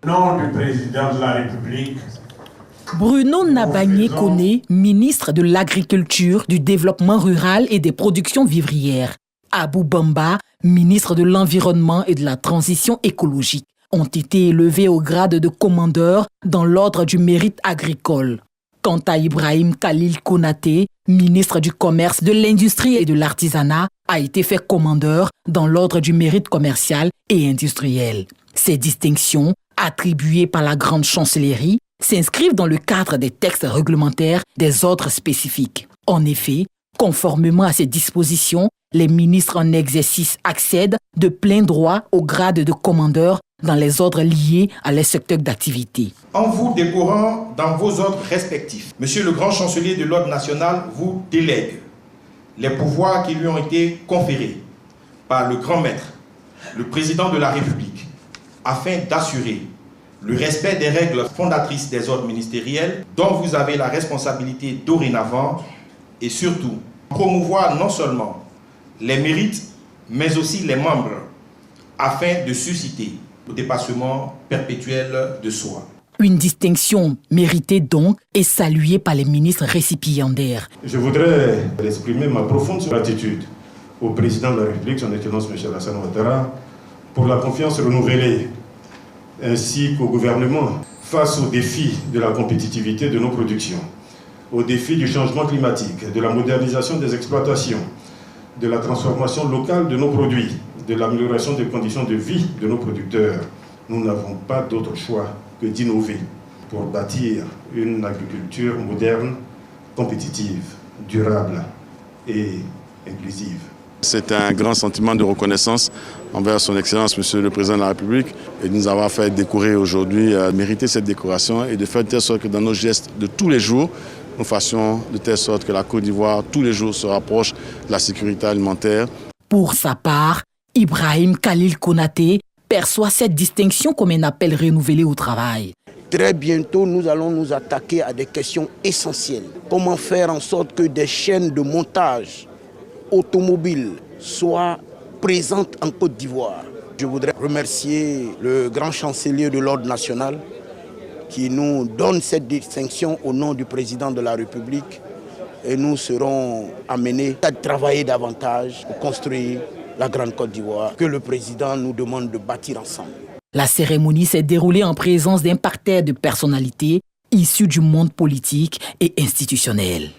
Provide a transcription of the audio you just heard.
Nom du président de la République. Bruno Nabagné Koné, ministre de l'Agriculture, du Développement rural et des productions vivrières. Abou Bamba, ministre de l'Environnement et de la Transition écologique, ont été élevés au grade de commandeur dans l'ordre du mérite agricole. Quant à Ibrahim Khalil Konaté, ministre du Commerce, de l'Industrie et de l'Artisanat, a été fait commandeur dans l'ordre du mérite commercial et industriel. Ces distinctions, attribuées par la Grande Chancellerie, s'inscrivent dans le cadre des textes réglementaires des ordres spécifiques. En effet, conformément à ces dispositions, les ministres en exercice accèdent de plein droit au grade de commandeur dans les ordres liés à leur secteur d'activité. En vous décorant dans vos ordres respectifs, Monsieur le Grand Chancelier de l'Ordre national vous délègue les pouvoirs qui lui ont été conférés par le grand maître, le président de la République, afin d'assurer le respect des règles fondatrices des ordres ministériels dont vous avez la responsabilité dorénavant et surtout promouvoir non seulement les mérites mais aussi les membres afin de susciter le dépassement perpétuel de soi. Une distinction méritée donc et saluée par les ministres récipiendaires. Je voudrais exprimer ma profonde gratitude au président de la République, son Excellence M. Alassane Ouattara, pour la confiance renouvelée, ainsi qu'au gouvernement face aux défis de la compétitivité de nos productions, aux défis du changement climatique, de la modernisation des exploitations, de la transformation locale de nos produits, de l'amélioration des conditions de vie de nos producteurs. Nous n'avons pas d'autre choix que d'innover pour bâtir une agriculture moderne, compétitive, durable et inclusive. C'est un grand sentiment de reconnaissance envers son Excellence, Monsieur le Président de la République, et de nous avoir fait décorer aujourd'hui, mériter cette décoration et de faire de telle sorte que dans nos gestes de tous les jours, nous fassions de telle sorte que la Côte d'Ivoire, tous les jours, se rapproche de la sécurité alimentaire. Pour sa part, Ibrahim Khalil Konaté perçoit cette distinction comme un appel renouvelé au travail. Très bientôt, nous allons nous attaquer à des questions essentielles. Comment faire en sorte que des chaînes de montage automobiles soient présentes en Côte d'Ivoire. Je voudrais remercier le grand chancelier de l'Ordre national qui nous donne cette distinction au nom du président de la République. Et nous serons amenés à travailler davantage pour construire la Grande Côte d'Ivoire que le président nous demande de bâtir ensemble. La cérémonie s'est déroulée en présence d'un parterre de personnalités issues du monde politique et institutionnel.